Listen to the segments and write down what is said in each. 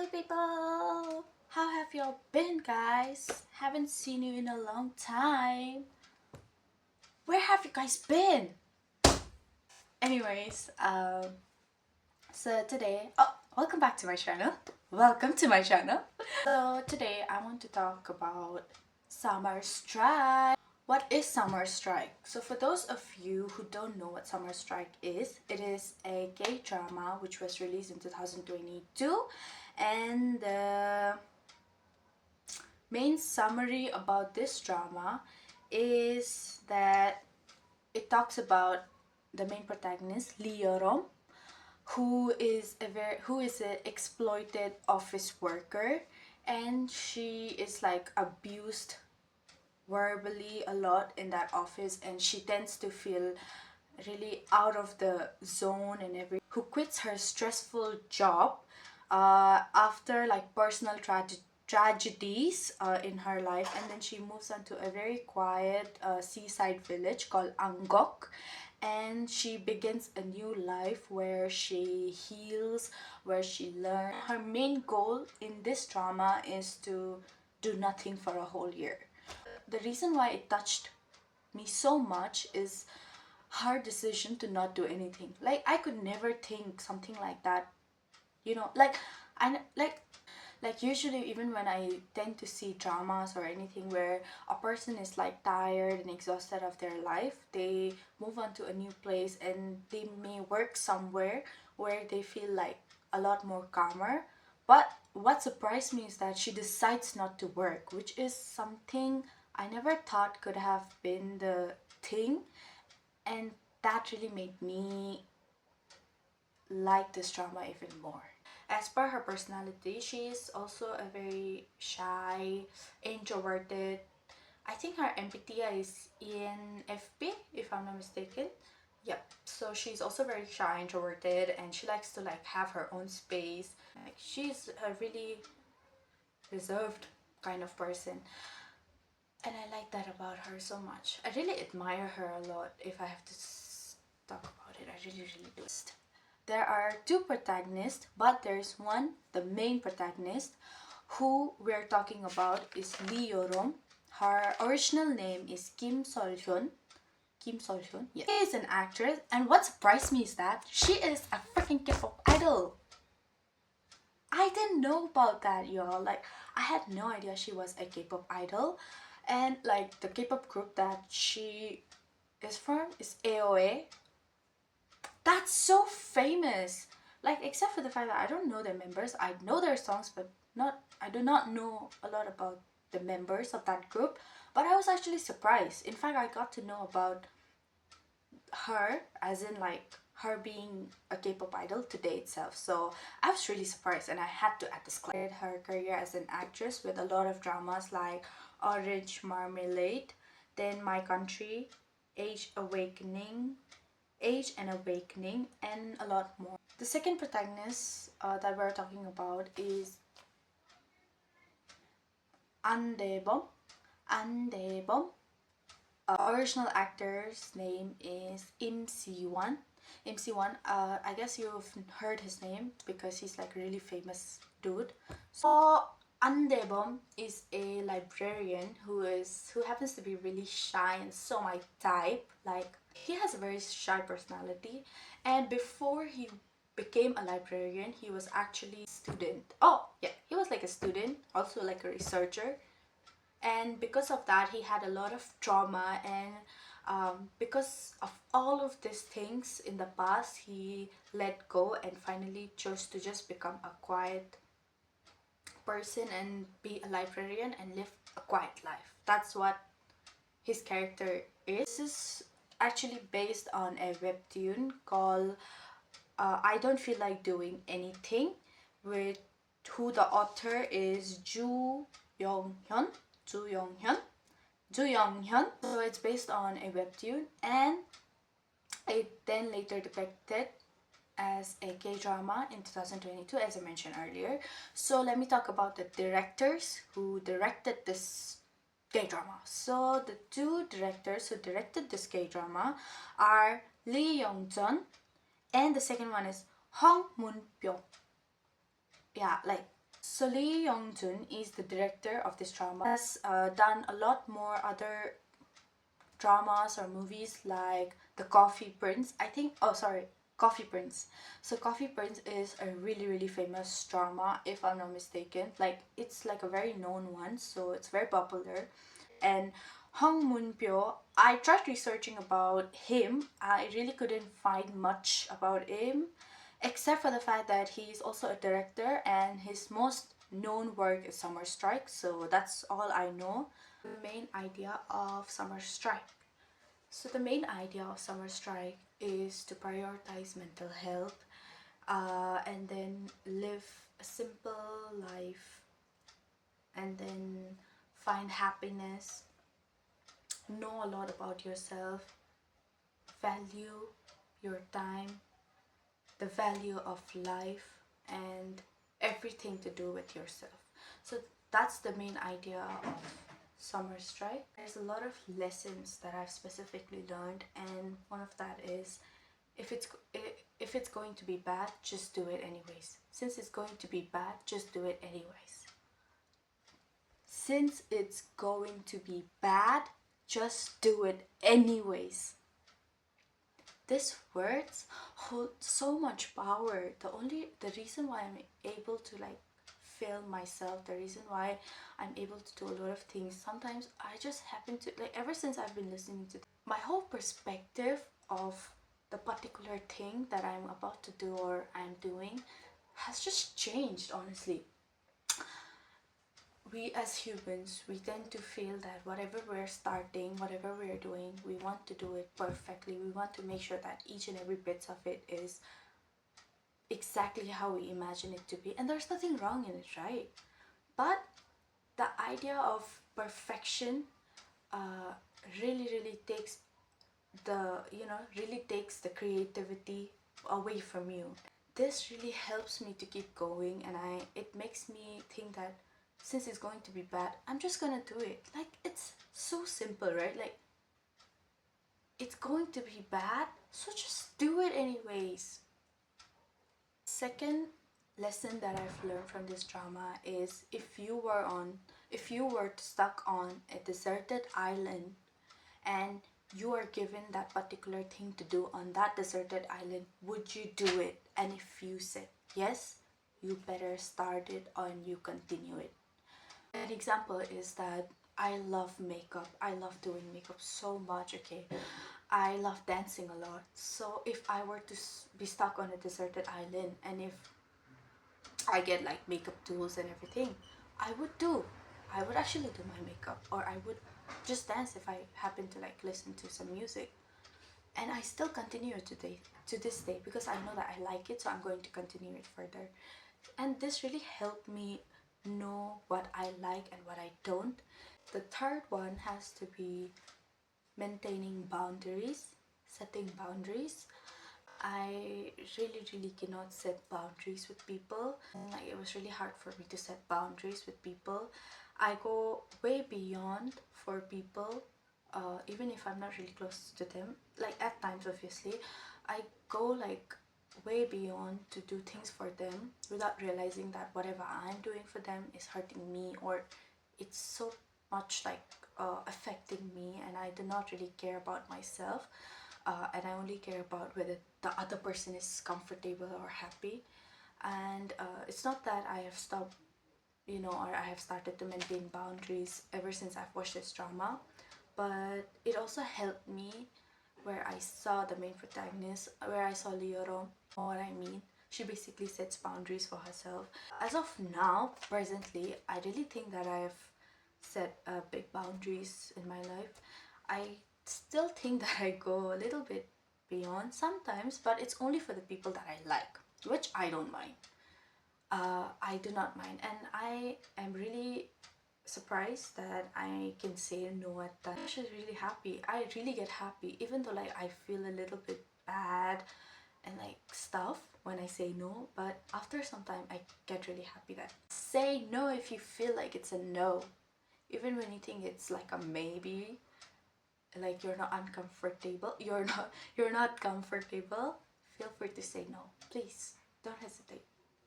Hello people! How have y'all been, guys? Haven't seen you in a long time. Where have you guys been? Anyways, so today, welcome back to my channel. Welcome to my channel. So today I want to talk about summer strike. What is summer strike? So for those of you who don't know what summer strike is, it is a gay drama which was released in 2022, and the main summary about this drama is that it talks about the main protagonist Lee Yorom, who is an exploited office worker, and she is like abused verbally a lot in that office, and she tends to feel really out of the zone and everything. Who quits her stressful job after like personal tragedies in her life, and then she moves on to a very quiet seaside village called Angkok, and she begins a new life where she heals, where she learns. Her main goal in this drama is to do nothing for a whole year. The reason why it touched me so much is her decision to not do anything. Like, I could never think something like that, I like usually, even when I tend to see dramas or anything where a person is like tired and exhausted of their life, they move on to a new place and they may work somewhere where they feel like a lot more calmer. But what surprised me is that she decides not to work, which is something I never thought could have been the thing, and that really made me like this drama even more. As per her personality, she is also a very shy, introverted. I think her MBTI is ENFP, if I'm not mistaken. Yep. So she's also very shy, introverted, and she likes to like have her own space. Like, she's a really reserved kind of person, and I like that about her so much. I really admire her a lot. If I have to talk about it, I really do. There are two protagonists, but there's one, the main protagonist, who we're talking about is Lee Yorom. Her original name is Kim Sol-hyun. Kim Sol-hyun, yes. She is an actress, and what surprised me is that she is a freaking K-pop idol. I didn't know about that, y'all. Like, I had no idea she was a K-pop idol. And like, the K-pop group that she is from is AOA. That's so famous. Like, except for the fact that I don't know their members. I know their songs, but I do not know a lot about the members of that group. But I was actually surprised. In fact, I got to know about her, as in like her being a K-pop idol today itself. So I was really surprised, and I had to add this. Her career as an actress with a lot of dramas like Orange Marmalade, then My Country, Age and Awakening, and a lot more. The second protagonist that we're talking about is Andebom. Andebom. Original actor's name is Im Si-won. Im Si-won, I guess you've heard his name because he's like a really famous dude. So Andebom is a librarian who happens to be really shy and so my type. Like, he has a very shy personality, and before he became a librarian, he was actually a student. Oh yeah, he was like a student, also like a researcher, and because of that he had a lot of trauma, and because of all of these things in the past, he let go and finally chose to just become a quiet person and be a librarian and live a quiet life. That's what his character is. This is actually based on a webtoon called I Don't Feel Like Doing Anything, with who the author is Ju Young-hyun. So it's based on a webtoon, and it then later depicted as a K-drama in 2022, as I mentioned earlier. So let me talk about the directors who directed this K-drama. So the two directors who directed this K-drama are Lee Young-jun, and the second one is Hong Moon-pyo. Yeah, like, So Lee Young-jun is the director of this drama. He has done a lot more other dramas or movies like The Coffee Prince. I think, oh sorry, Coffee Prince. So Coffee Prince is a really famous drama, if I'm not mistaken. Like it's like a very known one, so it's very popular. And Hong Moon-pyo, I tried researching about him. I really couldn't find much about him, except for the fact that he's also a director and his most known work is Summer Strike. So that's all I know. The main idea of Summer Strike. So the main idea of Summer Strike is to prioritize mental health, and then live a simple life, and then find happiness, know a lot about yourself, value your time, the value of life, and everything to do with yourself. So that's the main idea of Summer Strike. There's a lot of lessons that I've specifically learned, and one of that is if it's if it's going to be bad, just do it anyways. Since it's going to be bad, just do it anyways. Since it's going to be bad, just do it anyways. These words hold so much power. The reason why I'm able to like feel myself, the reason why I'm able to do a lot of things, sometimes I just happen to like, ever since I've been listening to my whole perspective of the particular thing that I'm about to do or I'm doing has just changed, honestly. We as humans, we tend to feel that whatever we're starting, whatever we're doing, we want to do it perfectly. We want to make sure that each and every bit of it is exactly how we imagine it to be. And there's nothing wrong in it, right? But the idea of perfection uh, really takes really takes the creativity away from you. This really helps me to keep going, and it makes me think that since it's going to be bad, I'm just gonna do it. Like it's so simple, right? Like it's going to be bad, so just do it anyways. Second lesson that I've learned from this drama is if you were stuck on a deserted island and you are given that particular thing to do on that deserted island, would you do it? And if you said yes, you better start it and you continue it. An example is that I love makeup. I love doing makeup so much, okay? I love dancing a lot. So if I were to be stuck on a deserted island and if I get like makeup tools and everything, I would do. I would actually do my makeup, or I would just dance if I happen to like listen to some music. And I still continue today to this day because I know that I like it, so I'm going to continue it further. And this really helped me know what I like and what I don't. The third one has to be maintaining boundaries, setting boundaries. I really cannot set boundaries with people. Like it was really hard for me to set boundaries with people. I go way beyond for people, even if I'm not really close to them. Like at times, obviously, I go like way beyond to do things for them without realizing that whatever I'm doing for them is hurting me, or it's so much like affecting me, and I do not really care about myself, and I only care about whether the other person is comfortable or happy. And it's not that I have stopped, or I have started to maintain boundaries ever since I've watched this drama, but it also helped me where I saw the main protagonist, where I saw Leoro. What I mean, she basically sets boundaries for herself. As of now, presently, I really think that I've set big boundaries in my life. I still think that I go a little bit beyond sometimes, but it's only for the people that I like, which I don't mind. I do not mind, and I am really surprised that I can say no at that. I'm just really happy. I really get happy, even though like I feel a little bit bad and like stuff when I say no, but after some time I get really happy that say no if you feel like it's a no, even when you think it's like a maybe, like you're not comfortable, feel free to say no. Please don't hesitate.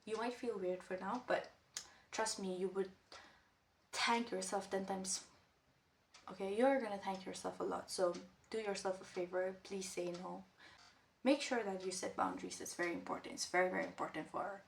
You might feel weird for now, but trust me, you would thank yourself 10 times. Okay, you're gonna thank yourself a lot. So do yourself a favor, please say no. Make sure that you set boundaries. It's very important. It's very, very important for